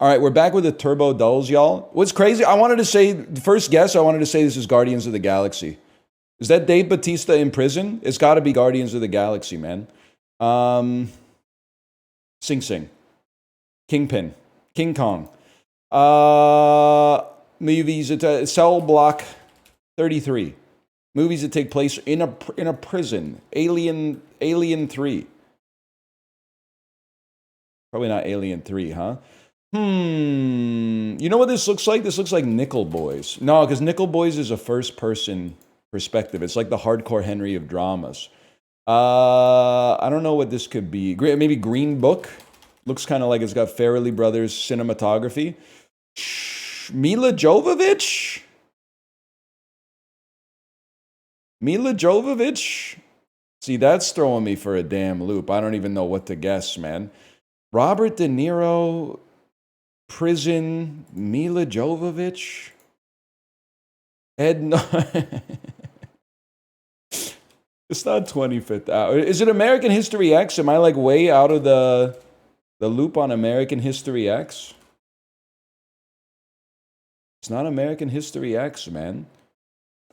All right, we're back with the turbo dulls, y'all. What's crazy? I wanted to say, the first guess, I wanted to say this is Guardians of the Galaxy. Is that Dave Bautista in prison? It's got to be Guardians of the Galaxy, man. Sing Sing. Kingpin. King Kong. Movies, Cell Block 33. Movies that take place in a prison. Alien 3. Probably not Alien 3, huh? You know what this looks like? This looks like Nickel Boys. No, because Nickel Boys is a first-person perspective. It's like the Hardcore Henry of dramas. I don't know what this could be. Maybe Green Book. Looks kind of like it's got Farrelly Brothers cinematography. Mila Jovovich? Mila Jovovich? See, that's throwing me for a damn loop. I don't even know what to guess, man. Robert De Niro, prison, Mila Jovovich, It's not 25th hour. Is it American History X? Am I like way out of the loop on American History X? It's not American History X, man.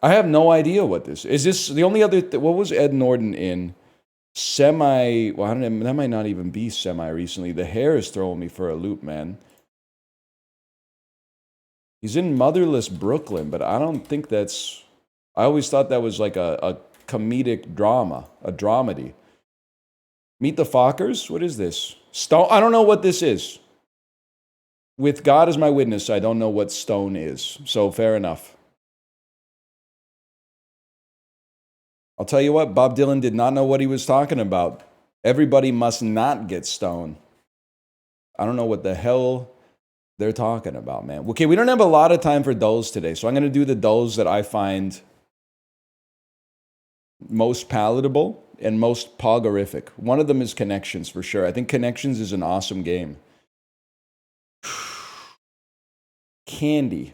I have no idea what this is. This the only other? What was Ed Norton in? Semi. Well, I don't know. That might not even be semi recently. The hair is throwing me for a loop, man. He's in Motherless Brooklyn, but I don't think that's. I always thought that was like a comedic drama, a dramedy. Meet the Fockers? What is this? Stone? I don't know what this is. With God as my witness, I don't know what Stone is. So fair enough. I'll tell you what, Bob Dylan did not know what he was talking about. Everybody must not get stoned. I don't know what the hell they're talking about, man. Okay, we don't have a lot of time for dulls today, so I'm going to do the dulls that I find most palatable and most poggerific. One of them is Connections, for sure. I think Connections is an awesome game. Candy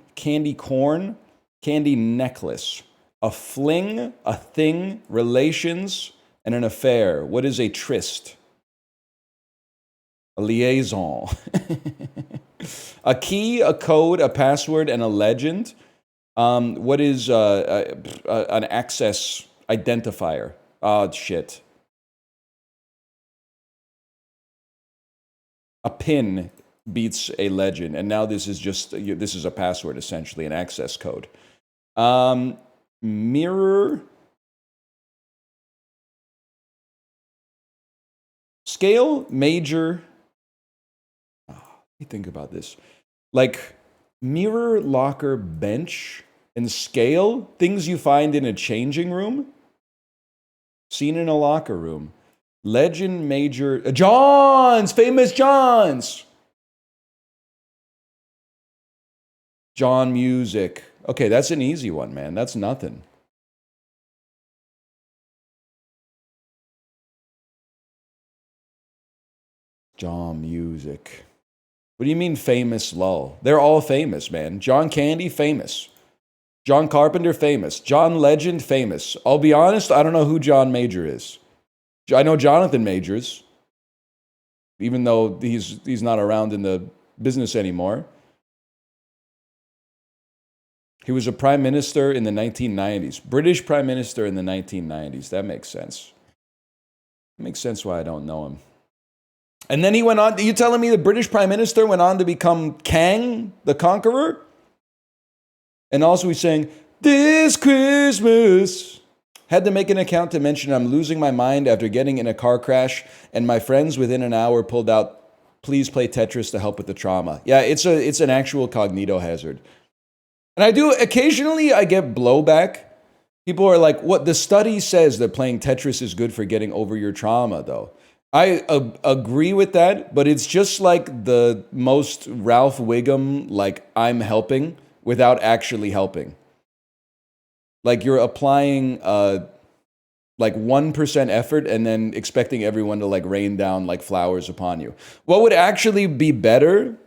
corn, candy necklace. A fling, a thing, relations, and an affair. What is a tryst? A liaison. A key, a code, a password, and a legend. What is an access identifier? Oh, shit. A pin beats a legend, and now this is just, this is a password, essentially, an access code. Mirror. Scale, major. Oh, let me think about this. Like mirror, locker, bench, and scale, things you find in a changing room, seen in a locker room. Legend, major, Johns, famous Johns. John Music. Okay, that's an easy one, man. That's nothing. John Music. What do you mean famous lull? They're all famous, man. John Candy, famous. John Carpenter, famous. John Legend, famous. I'll be honest, I don't know who John Major is. I know Jonathan Majors, even though he's not around in the business anymore. He was a prime minister in the 1990s. British prime minister in the 1990s. That makes sense. It makes sense why I don't know him. And then he went on. Are you telling me the British prime minister went on to become Kang the Conqueror? And also he's saying, this Christmas. Had to make an account to mention I'm losing my mind after getting in a car crash, and my friends within an hour pulled out, please play Tetris to help with the trauma. Yeah, it's an actual cognito hazard. And I do, occasionally I get blowback. People are like, what? The study says that playing Tetris is good for getting over your trauma, though. I agree with that, but it's just like the most Ralph Wiggum, like, I'm helping without actually helping. Like, you're applying, like, 1% effort and then expecting everyone to, like, rain down, like, flowers upon you. What would actually be better...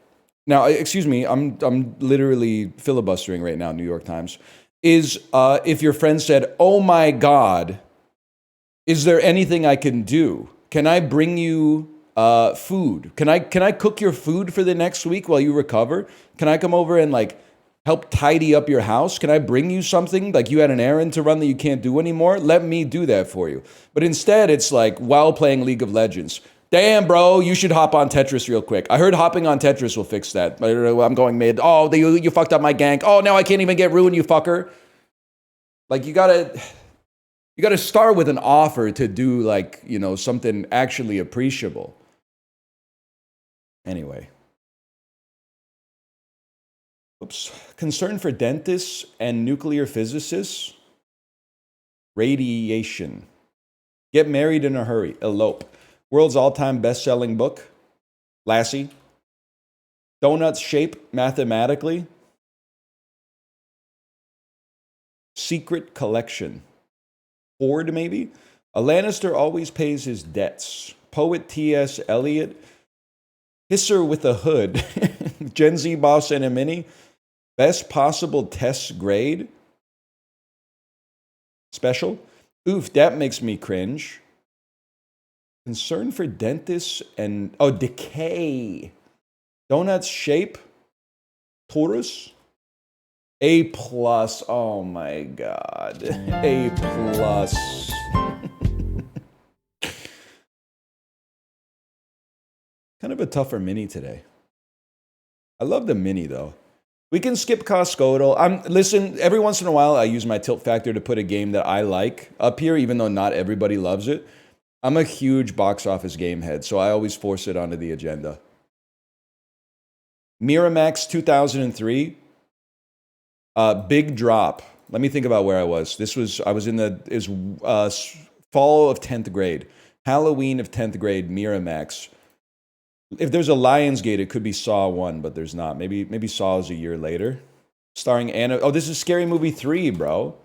Now, excuse me, I'm literally filibustering right now, New York Times, is if your friend said, oh my God, is there anything I can do? Can I bring you Food. Can I cook your food for the next week while you recover? Can I come over and like help tidy up your house? Can I bring you something? Like you had an errand to run that you can't do anymore? Let me do that for you. But instead, it's like while playing League of Legends. Damn, bro, you should hop on Tetris real quick. I heard hopping on Tetris will fix that. I'm going mid. Oh, you fucked up my gank. Oh, now I can't even get ruined, you fucker. Like you gotta start with an offer to do like, you know, something actually appreciable. Anyway. Oops. Concern for dentists and nuclear physicists. Radiation. Get married in a hurry. Elope. World's all-time best-selling book. Lassie. Donuts shape mathematically. Secret collection. Hoard, maybe? A Lannister always pays his debts. Poet T.S. Eliot. Hisser with a hood. Gen Z boss and a mini. Best possible test grade. Special. Oof, that makes me cringe. Concern for dentists and... Oh, decay. Donuts shape. Taurus. A plus. Oh my God. A plus. Kind of a tougher mini today. I love the mini though. We can skip Costco. Listen, every once in a while I use my tilt factor to put a game that I like up here, even though not everybody loves it. I'm a huge box office game head, so I always force it onto the agenda. Miramax 2003. Big drop. Let me think about where I was. I was in the fall of 10th grade. Halloween of 10th grade, Miramax. If there's a Lionsgate, it could be Saw 1, but there's not. Maybe Saw is a year later. Starring Anna. Oh, this is Scary Movie 3, bro.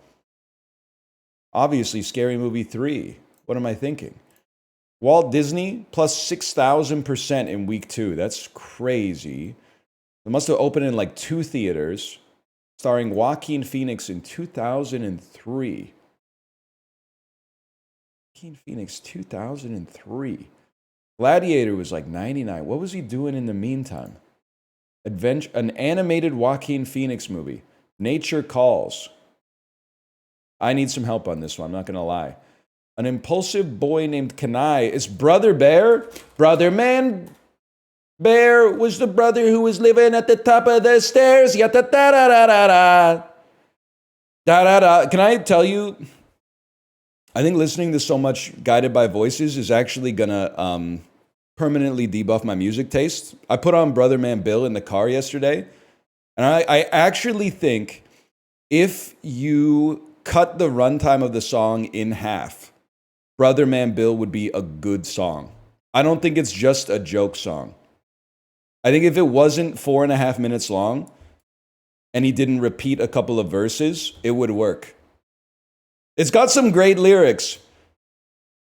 Obviously, Scary Movie 3. What am I thinking? Walt Disney plus 6,000% in week 2. That's crazy. It must have opened in like 2 theaters. Starring Joaquin Phoenix in 2003. Joaquin Phoenix, 2003. Gladiator was like 99. What was he doing in the meantime? An animated Joaquin Phoenix movie. Nature Calls. I need some help on this one, I'm not going to lie. An impulsive boy named Kanai. Is Brother Bear? Brother Man Bear was the brother who was living at the top of the stairs. Yata da da da da da. Da da da. Can I tell you? I think listening to so much Guided by Voices is actually gonna permanently debuff my music taste. I put on Brother Man Bill in the car yesterday, and I actually think if you cut the runtime of the song in half, Brother Man Bill would be a good song. I don't think it's just a joke song. I think if it wasn't 4.5 minutes long and he didn't repeat a couple of verses, it would work. It's got some great lyrics.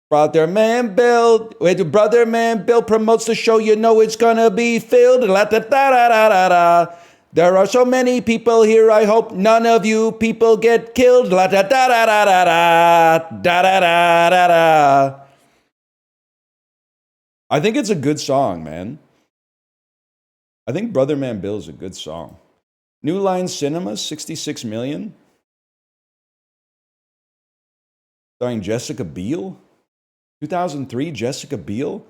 Brother Man Bill, Brother Man Bill promotes the show, you know it's gonna be filled. La da da da da da. There are so many people here, I hope none of you people get killed. La da da da da da da. Da da da da da. I think it's a good song, man. I think Brother Man Bill is a good song. New Line Cinema, 66 million. Starring Jessica Biel. 2003, Jessica Biel.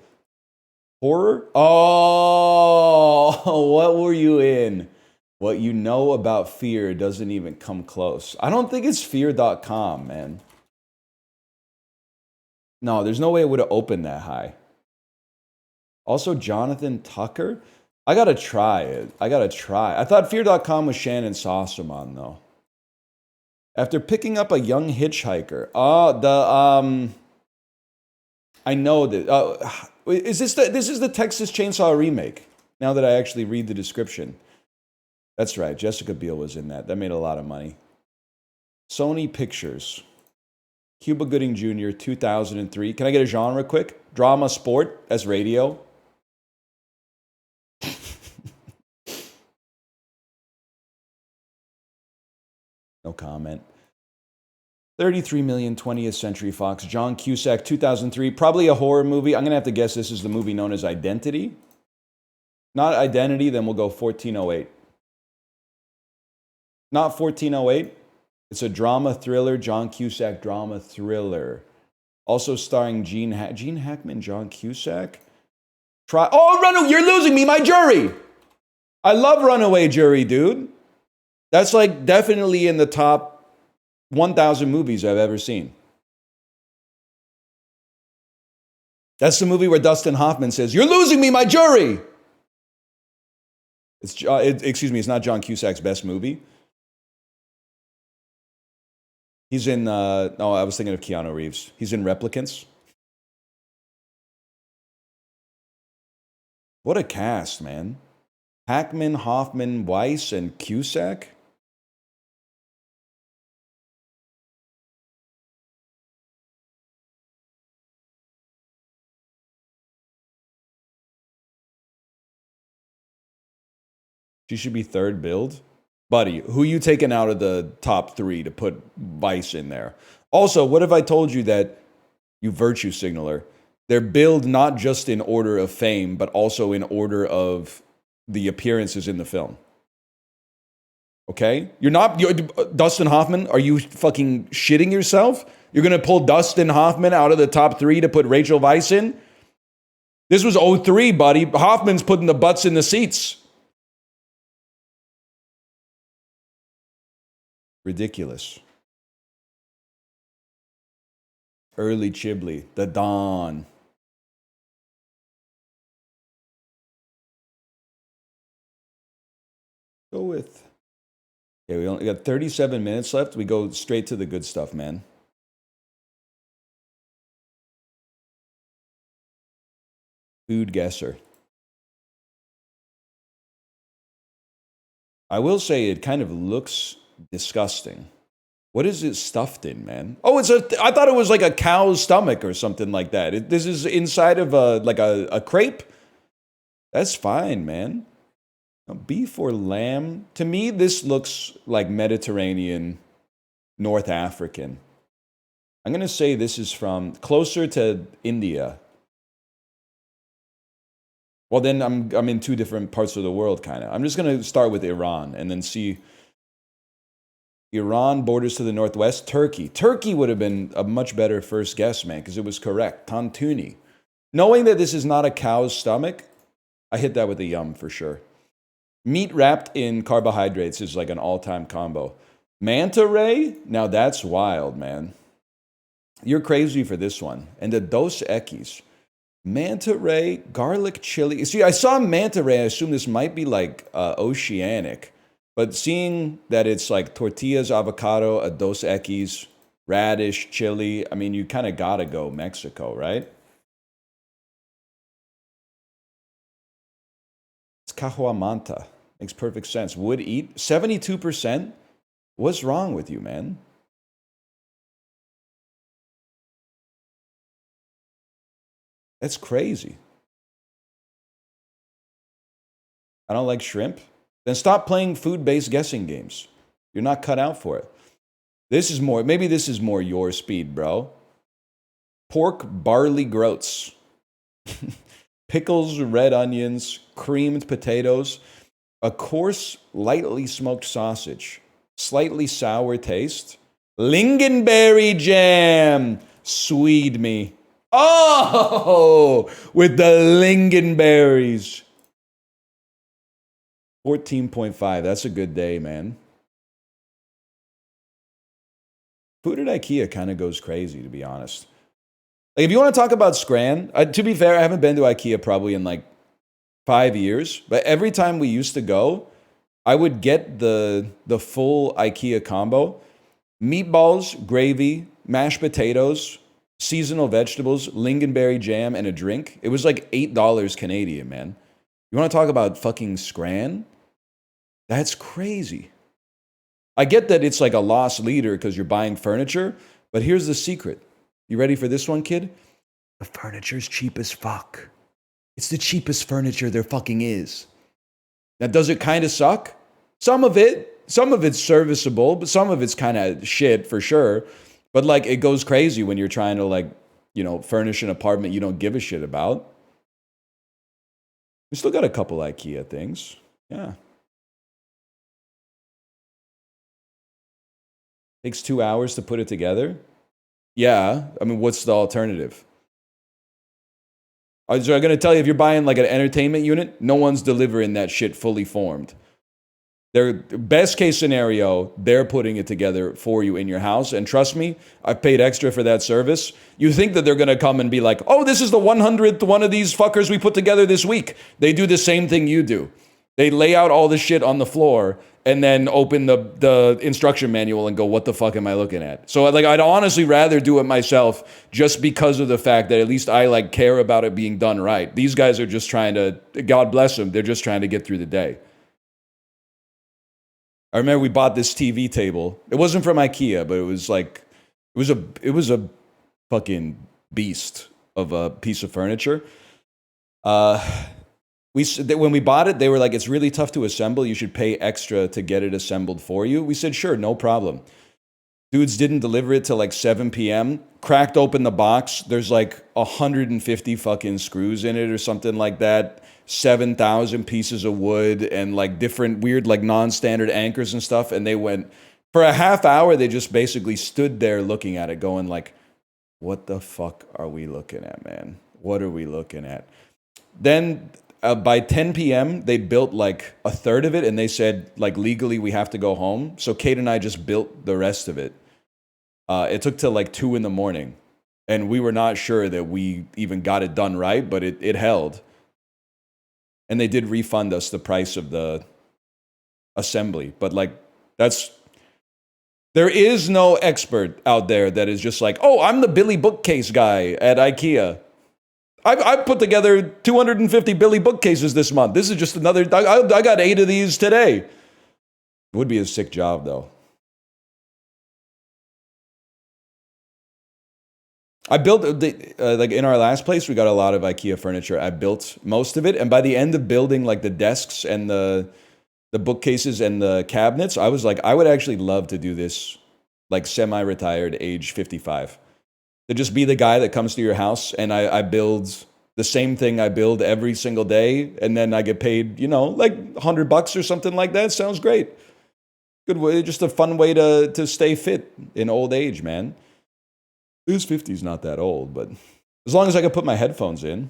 Horror. Oh, what were you in? What you know about Fear doesn't even come close. I don't think it's fear.com, man. No, there's no way it would have opened that high. Also, Jonathan Tucker. I gotta try it. I thought fear.com was Shannon Sossamon, though. After picking up a young hitchhiker. I know that. This is the Texas Chainsaw remake, now that I actually read the description. That's right, Jessica Biel was in that. That made a lot of money. Sony Pictures. Cuba Gooding Jr., 2003. Can I get a genre quick? Drama, sport, as radio. No comment. 33 million 20th Century Fox. John Cusack, 2003. Probably a horror movie. I'm going to have to guess this is the movie known as Identity. Not Identity, then we'll go 1408. Not 1408. It's a drama thriller, John Cusack drama thriller. Also starring Gene Hackman, John Cusack. Runaway, you're losing me, my jury. I love Runaway Jury, dude. That's like definitely in the top 1,000 movies I've ever seen. That's the movie where Dustin Hoffman says, "You're losing me, my jury." Excuse me, it's not John Cusack's best movie. He's in, I was thinking of Keanu Reeves. He's in Replicants. What a cast, man. Hackman, Hoffman, Weiss, and Cusack. She should be third billed. Buddy, who you taking out of the top 3 to put Vice in there? Also, what if I told you that, you virtue signaler, they're billed not just in order of fame, but also in order of the appearances in the film? Okay? You're Dustin Hoffman, are you fucking shitting yourself? You're going to pull Dustin Hoffman out of the top 3 to put Rachel Weisz in? This was 03, buddy. Hoffman's putting the butts in the seats. Ridiculous. Early Chiblee, The Dawn. Go with. Okay, we only got 37 minutes left. We go straight to the good stuff, man. Food Guessr. I will say it kind of looks disgusting. What is it stuffed in, man? Oh, I thought it was like a cow's stomach or something like that. This is inside of a crepe? That's fine, man. Beef or lamb? To me, this looks like Mediterranean, North African. I'm going to say this is from closer to India. Well, then I'm in 2 different parts of the world, kind of. I'm just going to start with Iran and then see. Iran borders to the northwest. Turkey would have been a much better first guess, man, because it was correct. Tantuni. Knowing that this is not a cow's stomach, I hit that with a yum for sure. Meat wrapped in carbohydrates is like an all-time combo. Manta ray? Now that's wild, man. You're crazy for this one. And the Dos Equis. Manta ray, garlic chili. See, I saw manta ray. I assume this might be like oceanic. But seeing that it's like tortillas, avocado, a Dos Equis, radish, chili, I mean, you kind of got to go Mexico, right? It's cahuamanta. Makes perfect sense. Would eat. 72%? What's wrong with you, man? That's crazy. I don't like shrimp. Then stop playing food-based guessing games. You're not cut out for it. Maybe this is more your speed, bro. Pork barley groats. Pickles, red onions, creamed potatoes, a coarse, lightly smoked sausage, slightly sour taste, lingonberry jam, Swede me. Oh, with the lingonberries. 14.5, that's a good day, man. Food at IKEA kind of goes crazy, to be honest. Like, if you want to talk about Scran, to be fair, I haven't been to IKEA probably in like 5 years, but every time we used to go, I would get the full IKEA combo. Meatballs, gravy, mashed potatoes, seasonal vegetables, lingonberry jam, and a drink. It was like $8 Canadian, man. You want to talk about fucking Scran? That's crazy. I get that it's like a lost leader because you're buying furniture, but here's the secret. You ready for this one, kid? The furniture's cheap as fuck. It's the cheapest furniture there fucking is. Now, does it kind of suck? Some of it's serviceable, but some of it's kind of shit for sure. But like, it goes crazy when you're trying to like, furnish an apartment you don't give a shit about. We still got a couple IKEA things. Yeah. Takes 2 hours to put it together. Yeah. I mean, what's the alternative? I'm going to tell you, if you're buying like an entertainment unit, no one's delivering that shit fully formed. Their best case scenario, they're putting it together for you in your house. And trust me, I've paid extra for that service. You think that they're going to come and be like, oh, this is the 100th one of these fuckers we put together this week. They do the same thing you do. They lay out all the shit on the floor and then open the instruction manual and go, what the fuck am I looking at? So like, I'd honestly rather do it myself just because of the fact that at least I like care about it being done right. These guys are just trying to, God bless them, they're just trying to get through the day. I remember we bought this TV table. It wasn't from IKEA, but it was like, it was a fucking beast of a piece of furniture. When we bought it, they were like, it's really tough to assemble. You should pay extra to get it assembled for you. We said, sure, no problem. Dudes didn't deliver it till like 7 p.m. Cracked open the box. There's like 150 fucking screws in it or something like that. 7,000 pieces of wood and like different weird like non-standard anchors and stuff. And they went, for a half hour, they just basically stood there looking at it going like, what the fuck are we looking at, man? What are we looking at? Then by 10 p.m., they built like a third of it and they said like legally we have to go home. So Kate and I just built the rest of it. It took till like 2 a.m. and we were not sure that we even got it done right, but it held. And they did refund us the price of the assembly. But like, there is no expert out there that is just like, oh, I'm the Billy bookcase guy at IKEA. I've put together 250 Billy bookcases this month. This is just another, I got 8 of these today. It would be a sick job though. I built, like in our last place, we got a lot of IKEA furniture. I built most of it. And by the end of building like the desks and the bookcases and the cabinets, I was like, I would actually love to do this like semi-retired age 55. To just be the guy that comes to your house and I build the same thing I build every single day. And then I get paid, like $100 or something like that. Sounds great. Good way, just a fun way to stay fit in old age, man. This 50 is not that old, but as long as I can put my headphones in.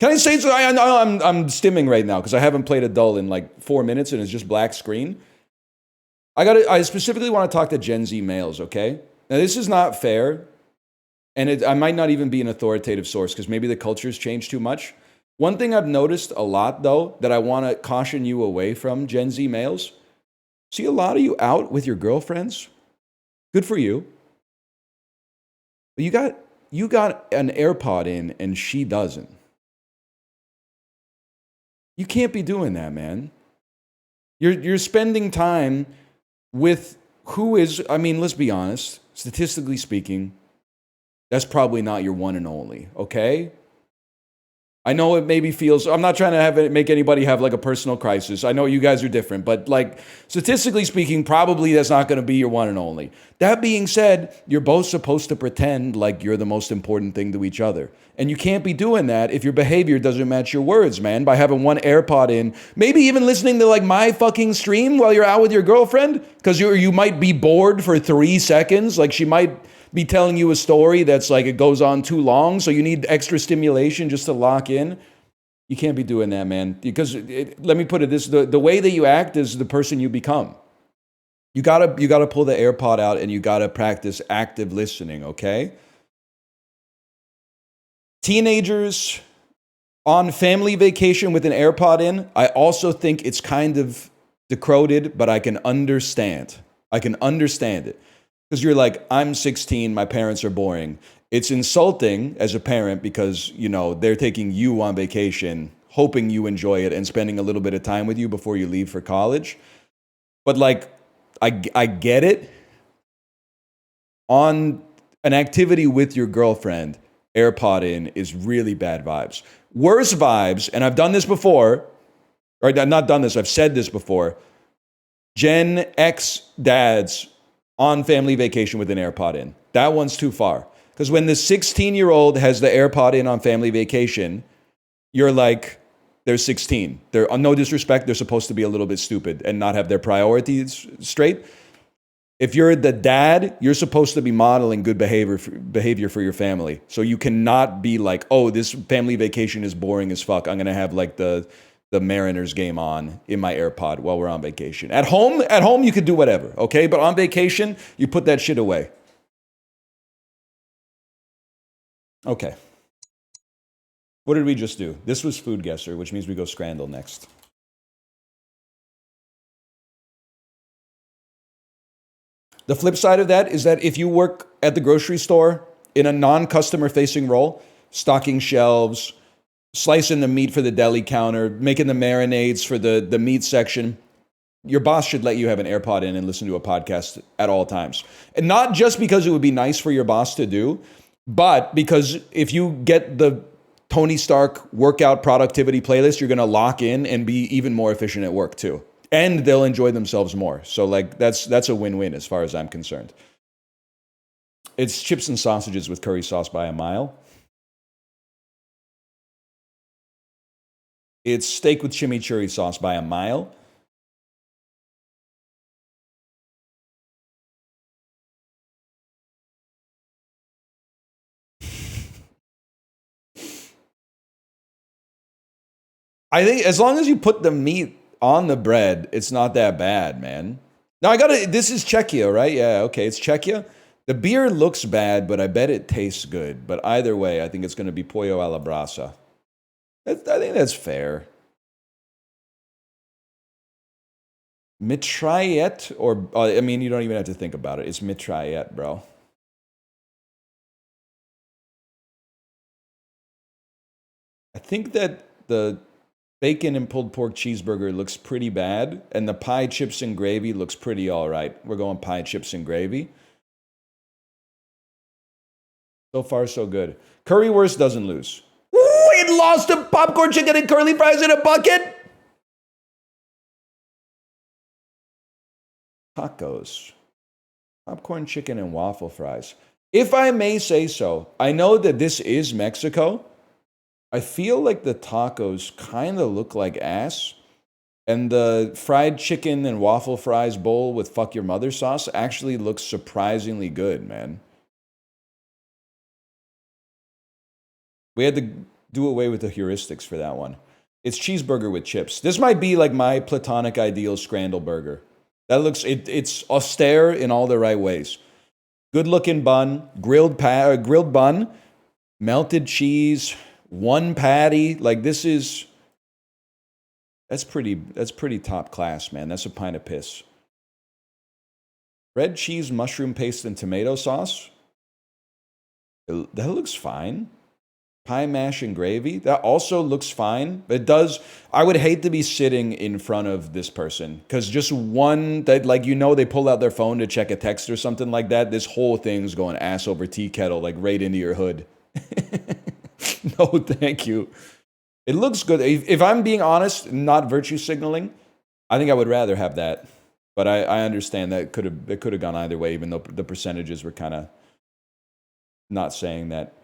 Can I say something? I know I'm stimming right now because I haven't played Adult in like 4 minutes and it's just black screen. I specifically want to talk to Gen Z males, okay? Now, this is not fair, and I might not even be an authoritative source because maybe the culture's changed too much. One thing I've noticed a lot, though, that I want to caution you away from, Gen Z males, see a lot of you out with your girlfriends. Good for you. But you got an AirPod in and she doesn't. You can't be doing that, man. You're spending time with who is, I mean, let's be honest, statistically speaking, that's probably not your one and only, okay? I know it maybe feels, I'm not trying to make anybody have like a personal crisis. I know you guys are different, but like statistically speaking, probably that's not going to be your one and only. That being said, you're both supposed to pretend like you're the most important thing to each other. And you can't be doing that if your behavior doesn't match your words, man, by having one AirPod in, maybe even listening to like my fucking stream while you're out with your girlfriend, because you might be bored for 3 seconds. Like she might be telling you a story that's like it goes on too long, so you need extra stimulation just to lock in. You can't be doing that, man. Because let me put it this: the way that you act is the person you become. You gotta pull the AirPod out and you gotta practice active listening. Okay. Teenagers on family vacation with an AirPod in, I also think it's kind of decoded, but I can understand. I can understand it. Because you're like, I'm 16, my parents are boring. It's insulting as a parent because, they're taking you on vacation, hoping you enjoy it and spending a little bit of time with you before you leave for college. But like, I get it. On an activity with your girlfriend, AirPod in is really bad vibes. Worse vibes, and I've done this before, or I've not done this, I've said this before. Gen X dads on family vacation with an AirPod in. That one's too far. Because when the 16-year-old has the AirPod in on family vacation, you're like, they're 16. They're, on no disrespect, they're supposed to be a little bit stupid and not have their priorities straight. If you're the dad, you're supposed to be modeling good behavior for your family. So you cannot be like, oh, this family vacation is boring as fuck. I'm going to have like the Mariners game on in my AirPod while we're on vacation. At home, you could do whatever, okay? But on vacation, you put that shit away. Okay. What did we just do? This was food Guessr, which means we go Scramle next. The flip side of that is that if you work at the grocery store in a non-customer facing role, stocking shelves, slicing the meat for the deli counter, making the marinades for the meat section, your boss should let you have an AirPod in and listen to a podcast at all times. And not just because it would be nice for your boss to do, but because if you get the Tony Stark workout productivity playlist, you're going to lock in and be even more efficient at work too. And they'll enjoy themselves more. So like that's a win-win as far as I'm concerned. It's chips and sausages with curry sauce by a mile. It's steak with chimichurri sauce by a mile. I think as long as you put the meat on the bread, it's not that bad, man. Now this is Czechia, right? Yeah, okay, it's Czechia. The beer looks bad, but I bet it tastes good. But either way, I think it's going to be pollo a la brasa. I think that's fair. Mitraillette, or, I mean, you don't even have to think about it. It's mitraillette, bro. I think that the bacon and pulled pork cheeseburger looks pretty bad, and the pie, chips, and gravy looks pretty all right. We're going pie, chips, and gravy. So far, so good. Currywurst doesn't lose. Ooh, it lost to popcorn chicken and curly fries in a bucket. Tacos. Popcorn chicken and waffle fries. If I may say so, I know that this is Mexico. I feel like the tacos kind of look like ass. And the fried chicken and waffle fries bowl with fuck your mother sauce actually looks surprisingly good, man. We had to do away with the heuristics for that one. It's cheeseburger with chips. This might be like my platonic ideal Scramble burger. That looks, it's austere in all the right ways. Good looking bun, grilled bun, melted cheese, one patty. Like this is, that's pretty top class, man. That's a pint of piss. Red cheese, mushroom paste, and tomato sauce. That looks fine. Pie mash and gravy. That also looks fine. But it does, I would hate to be sitting in front of this person. Because just one, that like, you know, they pull out their phone to check a text or something like that. This whole thing's going ass over tea kettle, like right into your hood. No, thank you. It looks good. If I'm being honest, not virtue signaling, I think I would rather have that. But I understand that it could have gone either way, even though the percentages were kind of not saying that.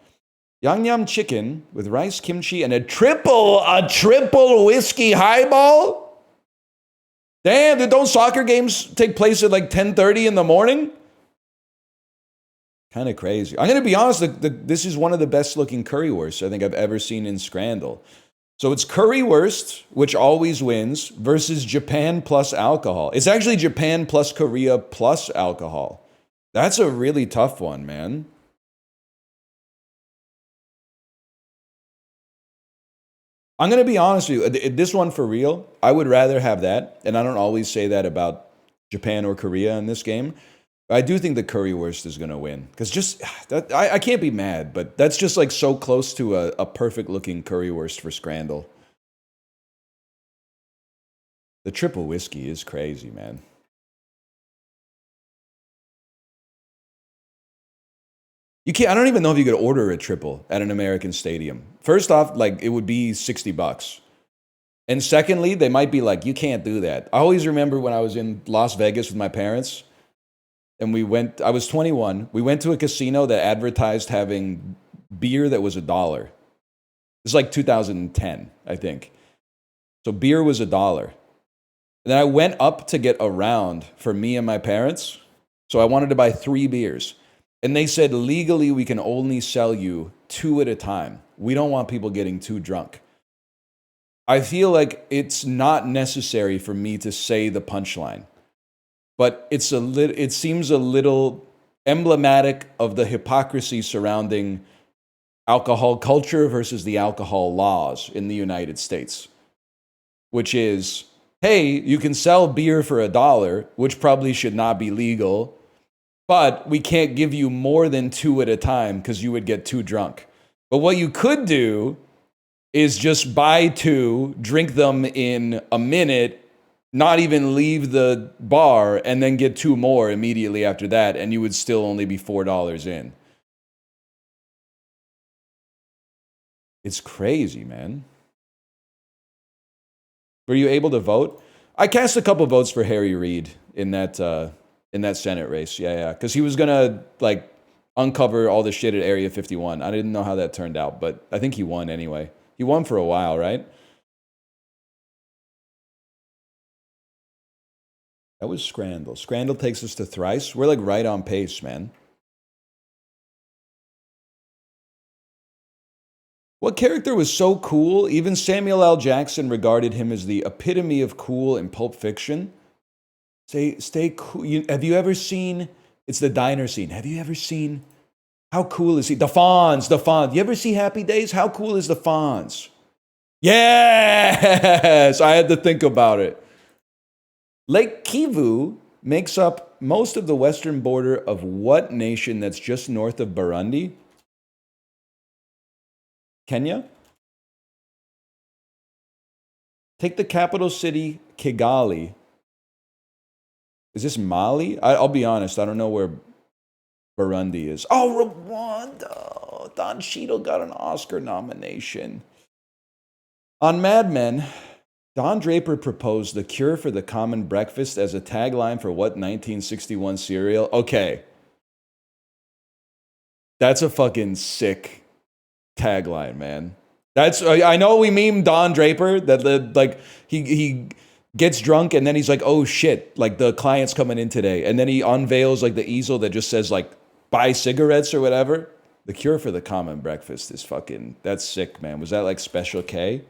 Yang Yam chicken with rice, kimchi, and a triple whiskey highball? Damn, don't soccer games take place at like 10:30 in the morning? Kind of crazy. I'm going to be honest, this is one of the best looking currywursts I think I've ever seen in Scramble. So it's currywurst, which always wins, versus Japan plus alcohol. It's actually Japan plus Korea plus alcohol. That's a really tough one, man. I'm going to be honest with you. This one for real, I would rather have that. And I don't always say that about Japan or Korea in this game. But I do think the currywurst is going to win. Because just, I can't be mad, but that's just like so close to a perfect looking currywurst for Scramble. The triple whiskey is crazy, man. You can't, I don't even know if you could order a triple at an American stadium. First off, like it would be $60. And secondly, they might be like, you can't do that. I always remember when I was in Las Vegas with my parents, and I was 21. We went to a casino that advertised having beer that was $1. It's like 2010, I think. So beer was $1. And then I went up to get a round for me and my parents. So I wanted to buy 3 beers. And they said, legally, we can only sell you 2 at a time. We don't want people getting too drunk. I feel like it's not necessary for me to say the punchline. But it seems a little emblematic of the hypocrisy surrounding alcohol culture versus the alcohol laws in the United States. Which is, hey, you can sell beer for $1, which probably should not be legal, but we can't give you more than 2 at a time because you would get too drunk. But what you could do is just buy 2, drink them in a minute, not even leave the bar, and then get 2 more immediately after that, and you would still only be $4 in. It's crazy, man. Were you able to vote? I cast a couple votes for Harry Reid in that Senate race. Yeah, because he was gonna like uncover all the shit at Area 51. I didn't know how that turned out, but I think he won anyway. He won for a while, right? That was Scramble. Scramble takes us to Thrice. We're like right on pace, man. What character was so cool? Even Samuel L. Jackson regarded him as the epitome of cool in Pulp Fiction. Stay cool. Have you ever seen, it's the diner scene. Have you ever seen, how cool is he? The Fonz. You ever see Happy Days? How cool is the Fonz? Yes! I had to think about it. Lake Kivu makes up most of the western border of what nation that's just north of Burundi? Kenya? Take the capital city, Kigali. Is this Mali? I'll be honest, I don't know where Burundi is. Oh, Rwanda! Don Cheadle got an Oscar nomination. On Mad Men, Don Draper proposed the cure for the common breakfast as a tagline for what 1961 cereal? Okay. That's a fucking sick tagline, man. I know we meme Don Draper that like he gets drunk and then he's like, oh shit, like the client's coming in today, and then he unveils like the easel that just says like buy cigarettes or whatever. The cure for the common breakfast is fucking, that's sick, man. Was that like Special K?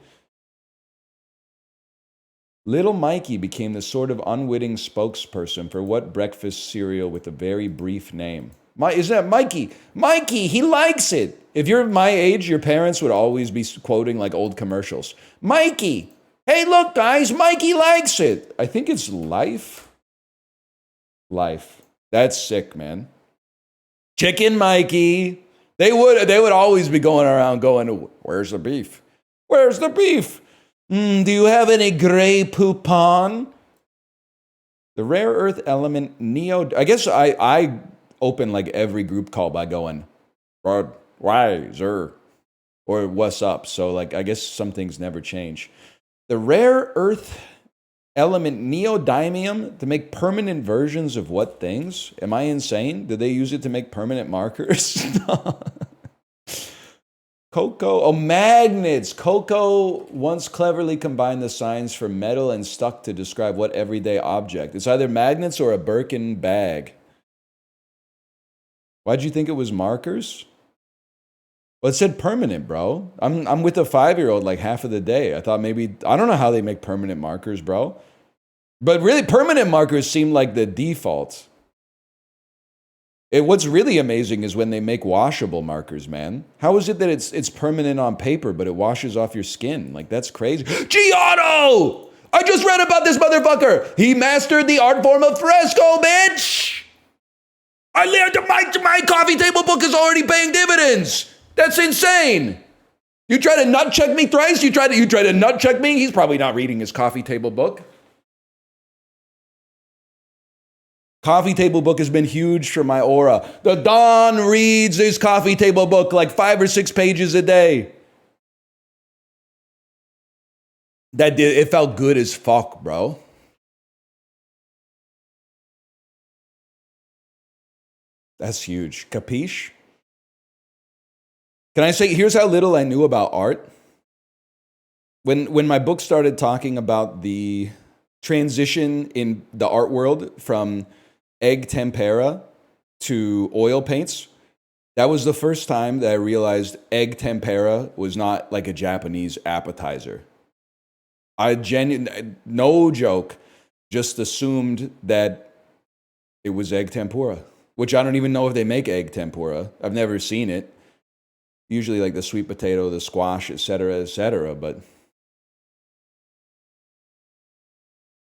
Little Mikey became the sort of unwitting spokesperson for what breakfast cereal with a very brief name. Isn't that Mikey? Mikey, he likes it. If you're my age, your parents would always be quoting like old commercials. Mikey, hey, look, guys, Mikey likes it. I think it's Life. Life. That's sick, man. Chicken Mikey. They would always be going around going, where's the beef? Where's the beef? Do you have any Grey Poupon? The rare earth element I guess I open like every group call by going, why, sir? Or what's up? So like, I guess some things never change. The rare earth element neodymium to make permanent versions of what things? Am I insane? Did they use it to make permanent markers? Cocoa, magnets. Cocoa once cleverly combined the signs for metal and stuck to describe what everyday object. It's either magnets or a Birkin bag. Why'd you think it was markers? Well, it said permanent, bro. I'm with a 5-year-old like half of the day. I thought maybe, I don't know how they make permanent markers, bro. But really, permanent markers seem like the default. What's really amazing is when they make washable markers, man. How is it that it's permanent on paper, but it washes off your skin? Like, that's crazy. Giotto! I just read about this motherfucker. He mastered the art form of fresco, bitch! I learned my coffee table book is already paying dividends. That's insane. You try to nut check me thrice? You try to nut check me? He's probably not reading his coffee table book. Coffee table book has been huge for my aura. The Don reads his coffee table book like 5 or 6 pages a day. It felt good as fuck, bro. That's huge. Capiche? Can I say, here's how little I knew about art. When my book started talking about the transition in the art world from egg tempera to oil paints, that was the first time that I realized egg tempera was not like a Japanese appetizer. No joke, just assumed that it was egg tempura, which I don't even know if they make egg tempura. I've never seen it. Usually like the sweet potato, the squash, etc., but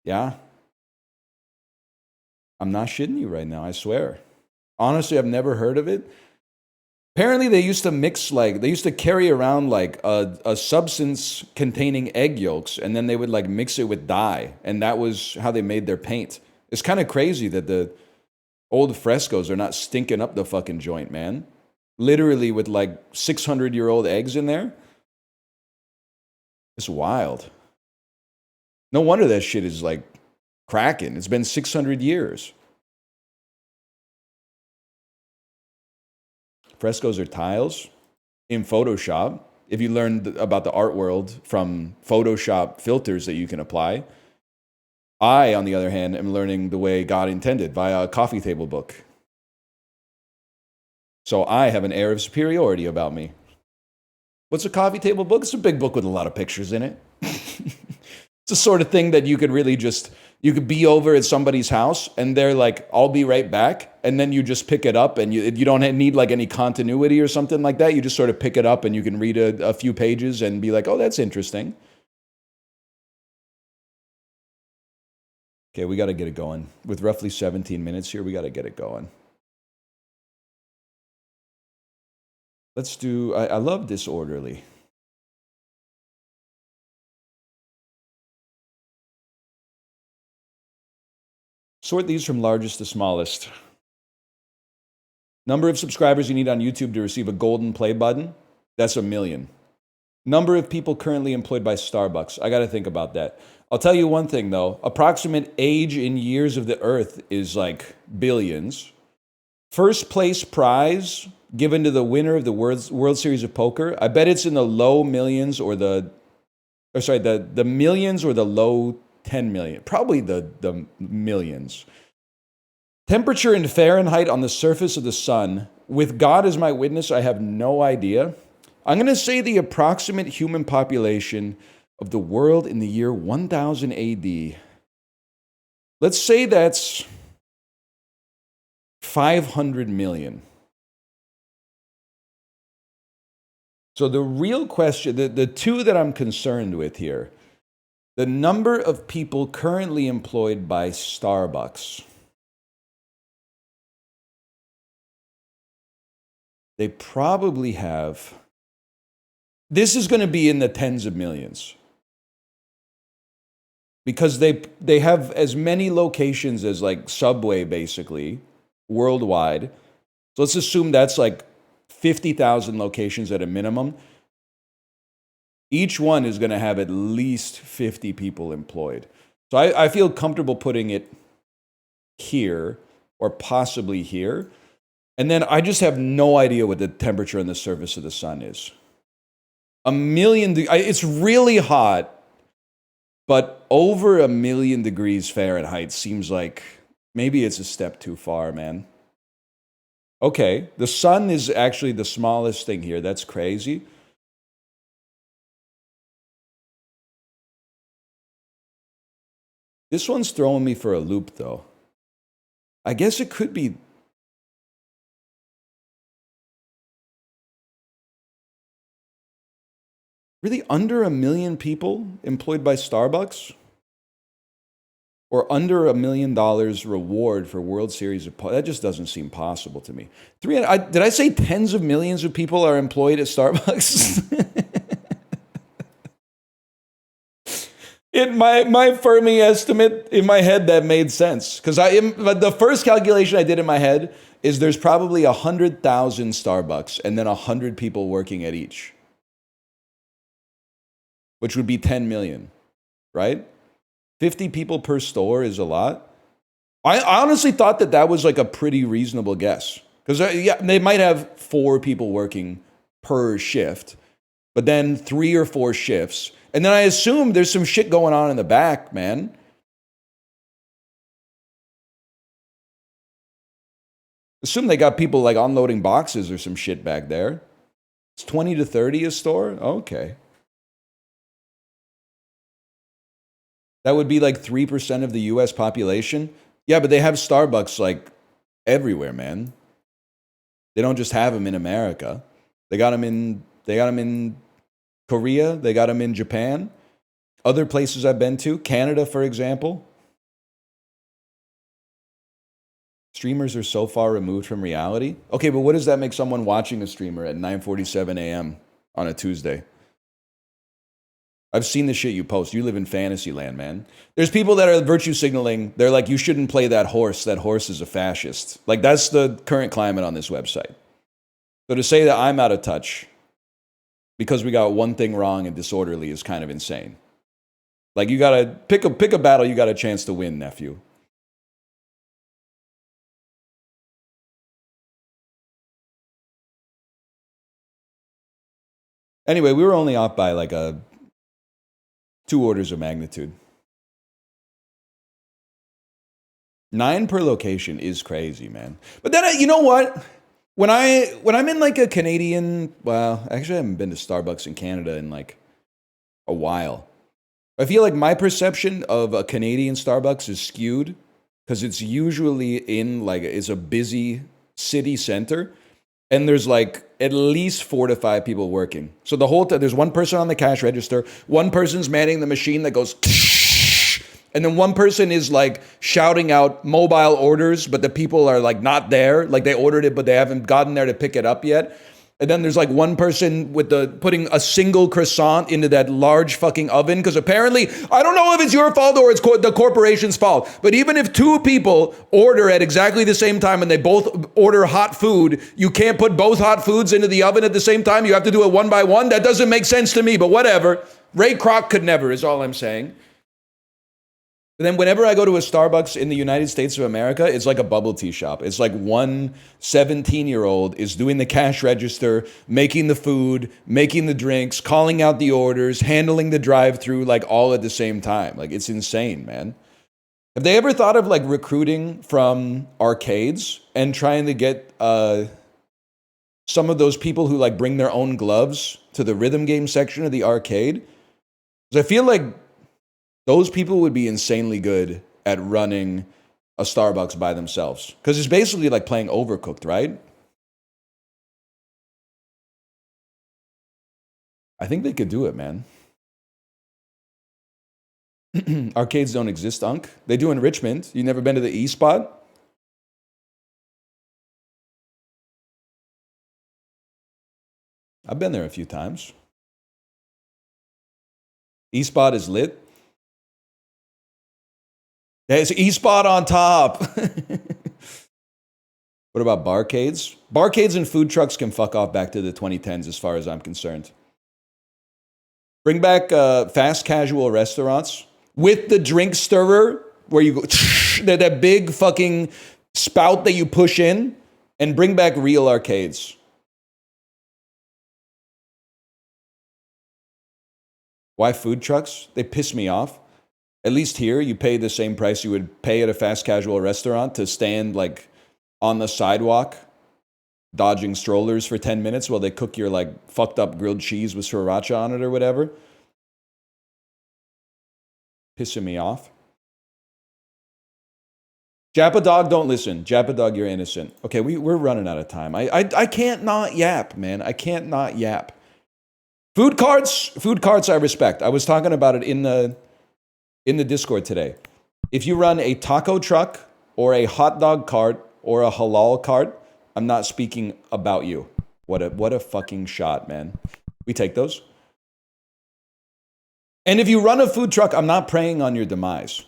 yeah. I'm not shitting you right now, I swear. Honestly, I've never heard of it. Apparently, they used to carry around like a substance containing egg yolks, and then they would like mix it with dye, and that was how they made their paint. It's kind of crazy that the old frescoes are not stinking up the fucking joint, man. Literally with like 600-year-old eggs in there. It's wild. No wonder that shit is like cracking. It's been 600 years. Frescoes are tiles in Photoshop. If you learned about the art world from Photoshop filters that you can apply. I, on the other hand, am learning the way God intended via a coffee table book. So I have an air of superiority about me. What's a coffee table book? It's a big book with a lot of pictures in it. It's the sort of thing that you could really just, you could be over at somebody's house and they're like, I'll be right back. And then you just pick it up and you don't need like any continuity or something like that. You just sort of pick it up and you can read a few pages and be like, oh, that's interesting. Okay, we got to get it going. With roughly 17 minutes here, we got to get it going. Let's do, I love disorderly. Sort these from largest to smallest. Number of subscribers you need on YouTube to receive a golden play button? That's 1 million. Number of people currently employed by Starbucks. I got to think about that. I'll tell you one thing, though. Approximate age in years of the earth is like billions. First place prize given to the winner of the World Series of Poker. I bet it's in the low millions or the millions or the low 10 million. Probably the millions. Temperature in Fahrenheit on the surface of the sun. With God as my witness, I have no idea. I'm going to say the approximate human population of the world in the year 1000 AD. Let's say that's 500 million. So the real question, the two that I'm concerned with here, the number of people currently employed by Starbucks. They probably have, this is going to be in the tens of millions. Because they have as many locations as like Subway, basically, worldwide. So let's assume that's like 50,000 locations at a minimum. Each one is going to have at least 50 people employed. So I feel comfortable putting it here or possibly here. And then I just have no idea what the temperature on the surface of the sun is. 1 million, it's really hot, but over 1 million degrees Fahrenheit seems like maybe it's a step too far, man. Okay, the sun is actually the smallest thing here. That's crazy. This one's throwing me for a loop, though. I guess it could be. Really, under 1 million people employed by Starbucks? Or under $1 million reward for World Series of Poker? That just doesn't seem possible to me. Did I say tens of millions of people are employed at Starbucks? In my Fermi estimate, in my head, that made sense. Because the first calculation I did in my head is there's probably 100,000 Starbucks and then 100 people working at each. Which would be 10 million, right? 50 people per store is a lot. I honestly thought that was like a pretty reasonable guess. Because yeah, they might have 4 people working per shift, but then 3 or 4 shifts. And then I assume there's some shit going on in the back, man. Assume they got people like unloading boxes or some shit back there. It's 20 to 30 a store? Okay. That would be like 3% of the US population. Yeah, but they have Starbucks like everywhere, man. They don't just have them in America. They got them in Korea, they got them in Japan. Other places I've been to, Canada for example. Streamers are so far removed from reality. Okay, but what does that make someone watching a streamer at 9:47 a.m. on a Tuesday? I've seen the shit you post. You live in fantasy land, man. There's people that are virtue signaling. They're like, you shouldn't play that horse. That horse is a fascist. Like, that's the current climate on this website. So to say that I'm out of touch because we got one thing wrong and disorderly is kind of insane. Like, you gotta pick a battle you got a chance to win, nephew. Anyway, we were only off by like 2 orders of magnitude. 9 per location is crazy, man. But then, you know what? When I'm in like a Canadian, well, actually I haven't been to Starbucks in Canada in like a while. I feel like my perception of a Canadian Starbucks is skewed because it's usually in like, it's a busy city center. And there's like at least 4 to 5 people working. So the whole time, there's one person on the cash register, one person's manning the machine that goes, and then one person is like shouting out mobile orders, but the people are like not there. Like they ordered it, but they haven't gotten there to pick it up yet. And then there's like one person with putting a single croissant into that large fucking oven. Because apparently, I don't know if it's your fault or it's the corporation's fault. But even if 2 people order at exactly the same time and they both order hot food, you can't put both hot foods into the oven at the same time. You have to do it one by one. That doesn't make sense to me, but whatever. Ray Kroc could never, is all I'm saying. And then whenever I go to a Starbucks in the United States of America, it's like a bubble tea shop. It's like one 17-year-old is doing the cash register, making the food, making the drinks, calling out the orders, handling the drive-through, like all at the same time. Like it's insane, man. Have they ever thought of like recruiting from arcades and trying to get some of those people who like bring their own gloves to the rhythm game section of the arcade? Because I feel like those people would be insanely good at running a Starbucks by themselves. Because it's basically like playing Overcooked, right? I think they could do it, man. Arcades don't exist, Unk. They do in Richmond. You never been to the E-Spot? I've been there a few times. E-Spot is lit. It's E-Spot on top. What about barcades? Barcades and food trucks can fuck off back to the 2010s as far as I'm concerned. Bring back fast casual restaurants with the drink stirrer where you go, that big fucking spout that you push in, and bring back real arcades. Why food trucks? They piss me off. At least here, you pay the same price you would pay at a fast casual restaurant to stand like on the sidewalk, dodging strollers for 10 minutes while they cook your like fucked up grilled cheese with sriracha on it or whatever. Pissing me off. Jappa Dog, don't listen. Jappa Dog, you're innocent. Okay, we're running out of time. I can't not yap, man. I can't not yap. Food carts I respect. I was talking about it in the Discord today. If you run a taco truck or a hot dog cart or a halal cart, I'm not speaking about you. What a fucking shot, man. We take those. And if you run a food truck, I'm not preying on your demise.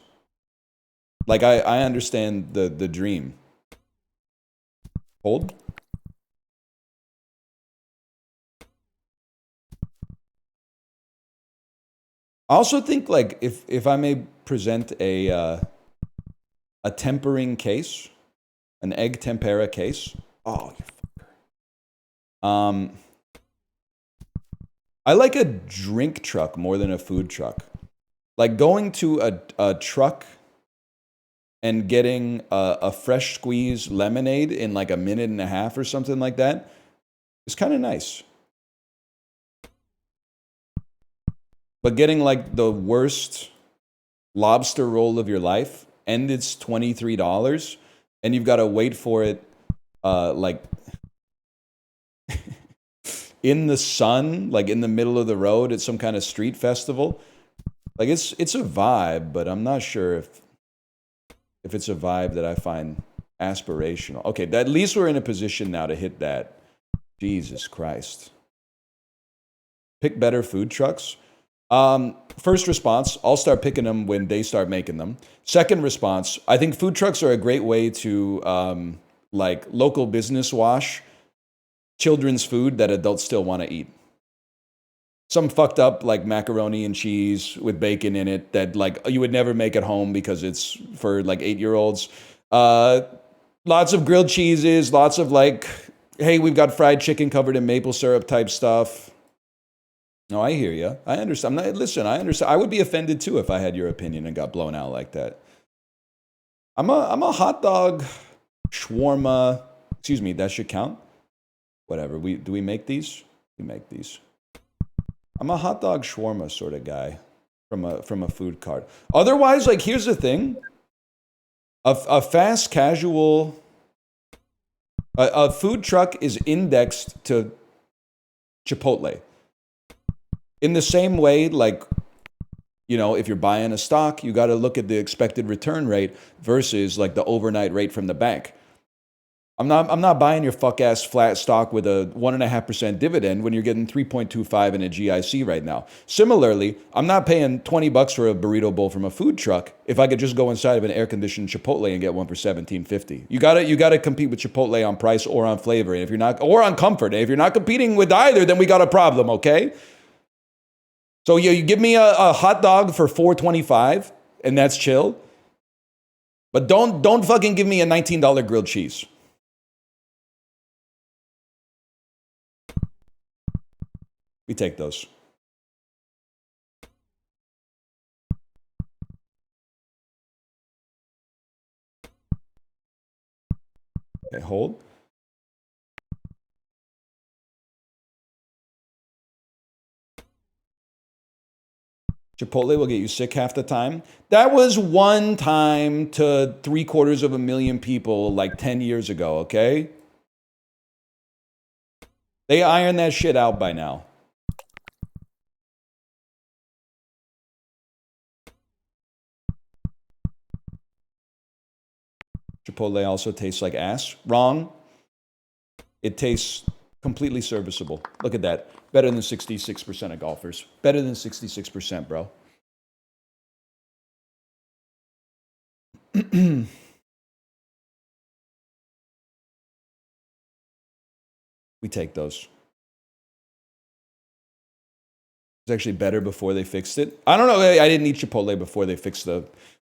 Like I understand the dream. Hold. I also think like if I may present a tempering case, an egg tempera case. Oh, you fucker. I like a drink truck more than a food truck. Like going to a truck and getting a fresh squeezed lemonade in like a minute and a half or something like that is kind of nice. But getting like the worst lobster roll of your life and it's $23 and you've got to wait for it like in the sun, like in the middle of the road at some kind of street festival. Like it's a vibe, but I'm not sure if it's a vibe that I find aspirational. Okay, at least we're in a position now to hit that. Jesus Christ. Pick better food trucks. First response, I'll start picking them when they start making them. Second response, I think food trucks are a great way to like local business wash children's food that adults still want to eat. Some fucked up like macaroni and cheese with bacon in it that like you would never make at home because it's for like 8-year-olds. Lots of grilled cheeses, lots of like, hey, we've got fried chicken covered in maple syrup type stuff. No, I hear you. I understand. Listen, I understand. I would be offended too if I had your opinion and got blown out like that. I'm a hot dog shawarma. Excuse me, that should count. Whatever. Do we make these? We make these. I'm a hot dog shawarma sort of guy from a food cart. Otherwise, like here's the thing. A fast casual a food truck is indexed to Chipotle. In the same way, like, you know, if you're buying a stock, you got to look at the expected return rate versus like the overnight rate from the bank. I'm not buying your fuck ass flat stock with a 1.5% dividend when you're getting 3.25 in a GIC right now. Similarly, I'm not paying $20 for a burrito bowl from a food truck if I could just go inside of an air conditioned Chipotle and get one for $17.50. You gotta compete with Chipotle on price or on flavor, and if you're not, or on comfort. And if you're not competing with either, then we got a problem, okay? So you give me a hot dog for $4.25, and that's chill. But don't fucking give me a $19 grilled cheese. We take those. Okay, hold. Chipotle will get you sick half the time. That was one time to 750,000 people like 10 years ago, okay? They iron that shit out by now. Chipotle also tastes like ass. Wrong. It tastes completely serviceable. Look at that. Better than 66% of golfers. Better than 66%, bro. We take those. It's actually better before they fixed it. I don't know. I didn't eat Chipotle before they fixed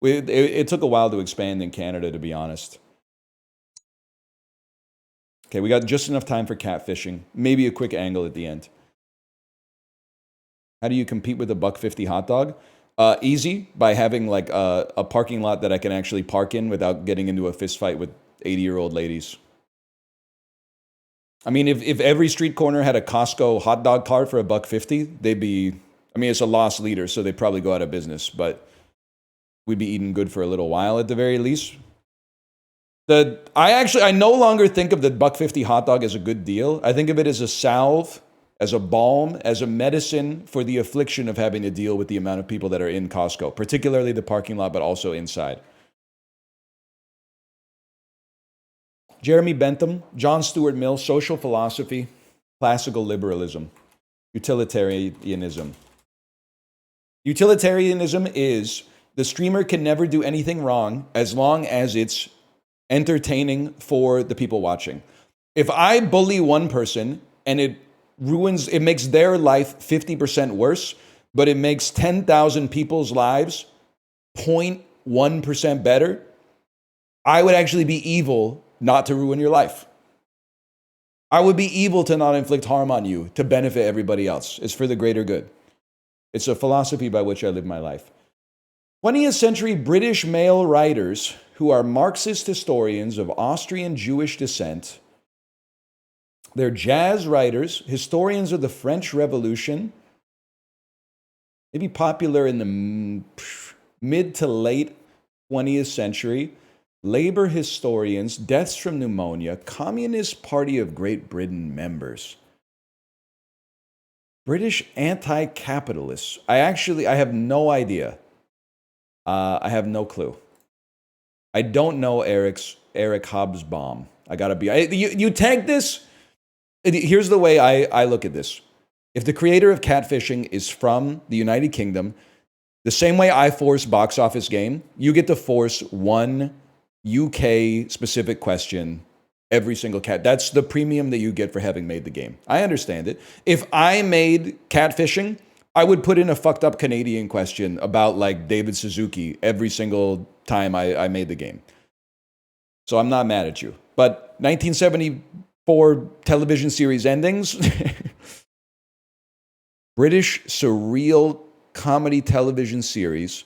it took a while to expand in Canada, to be honest. Okay, we got just enough time for catfishing. Maybe a quick angle at the end. How do you compete with a $1.50 hot dog? Easy, by having like a parking lot that I can actually park in without getting into a fist fight with 80-year-old ladies. I mean, if every street corner had a Costco hot dog cart for $1.50, they'd be, I mean, it's a loss leader, so they'd probably go out of business, but we'd be eating good for a little while at the very least. I no longer think of the $1.50 hot dog as a good deal. I think of it as a salve, as a balm, as a medicine for the affliction of having to deal with the amount of people that are in Costco, particularly the parking lot, but also inside. Jeremy Bentham, John Stuart Mill, social philosophy, classical liberalism, utilitarianism. Utilitarianism is the streamer can never do anything wrong as long as it's entertaining for the people watching. If I bully one person and it makes their life 50% worse, but it makes 10,000 people's lives 0.1% better, I would actually be evil not to ruin your life. I would be evil to not inflict harm on you to benefit everybody else. It's for the greater good. It's a philosophy by which I live my life. 20th century British male writers who are Marxist historians of Austrian Jewish descent. They're jazz writers, historians of the French Revolution, maybe popular in the mid to late 20th century, labor historians, deaths from pneumonia, Communist Party of Great Britain members. British anti-capitalists. I have no idea. I have no clue. I don't know Eric Hobsbawm. I gotta be. You tagged this? Here's the way I look at this. If the creator of catfishing is from the United Kingdom, the same way I force box office game, you get to force one UK specific question every single cat. That's the premium that you get for having made the game. I understand it. If I made catfishing, I would put in a fucked up Canadian question about like David Suzuki every single time I made the game. So I'm not mad at you. But 1974 television series endings, British surreal comedy television series,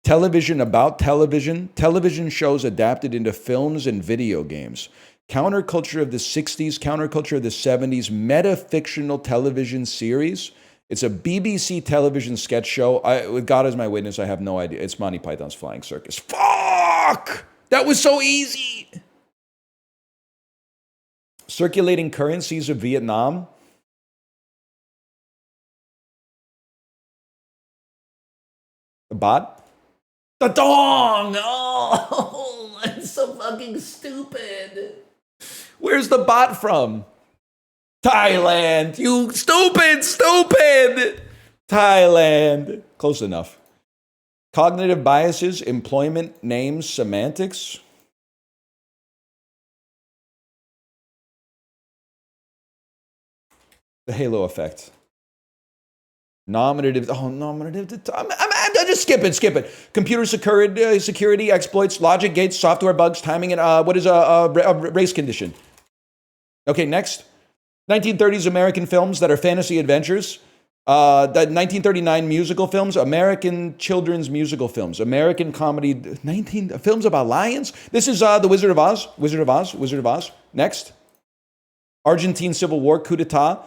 television about television, television shows adapted into films and video games, counterculture of the 60s, counterculture of the 70s, meta-fictional television series. It's a BBC television sketch show. With God as my witness, I have no idea. It's Monty Python's Flying Circus. Fuck! That was so easy! Circulating currencies of Vietnam. A bot? The dong! Oh, that's so fucking stupid. Where's the bot from? Thailand, you stupid! Thailand. Close enough. Cognitive biases, employment, names, semantics. The halo effect. Nominative. Oh, nominative. Just skip it. Computer security exploits, logic gates, software bugs, timing, and what is a race condition? Okay, next. 1930s American films that are fantasy adventures. The 1939 musical films, American children's musical films, American comedy, films about lions. This is The Wizard of Oz. Next. Argentine Civil War, coup d'etat.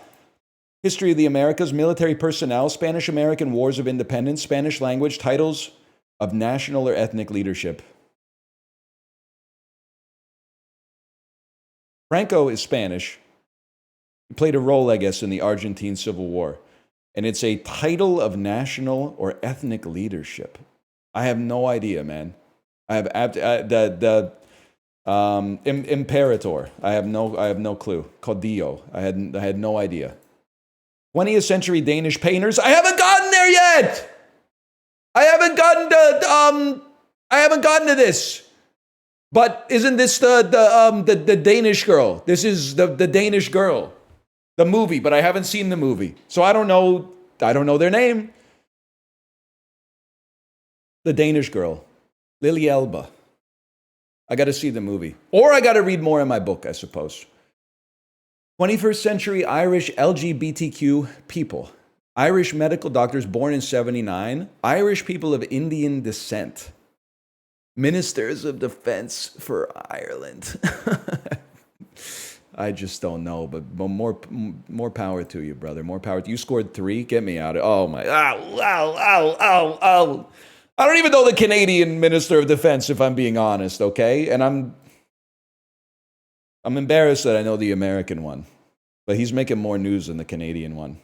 History of the Americas, military personnel, Spanish-American Wars of Independence, Spanish language, titles of national or ethnic leadership. Franco is Spanish. He played a role, I guess, in the Argentine Civil War. And it's a title of national or ethnic leadership. I have no idea, man. I have Imperator. I have no clue. Caudillo. I had no idea. 20th century Danish painters. I haven't gotten there yet. I haven't gotten to this. But isn't this the Danish girl? This is the Danish girl. The movie, but I haven't seen the movie. So I don't know their name. The Danish girl. Lily Elba. I got to see the movie. Or I got to read more in my book, I suppose. 21st century Irish LGBTQ people. Irish medical doctors born in 79. Irish people of Indian descent. Ministers of Defense for Ireland. I just don't know, but more power to you, brother. More power to you. You scored 3. Get me out of. Oh my! Ow! I don't even know the Canadian Minister of Defense, if I'm being honest. Okay, and I'm embarrassed that I know the American one, but he's making more news than the Canadian one.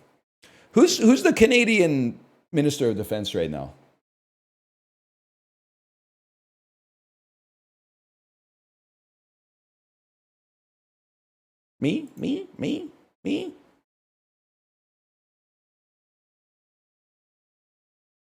Who's the Canadian Minister of Defense right now? Me?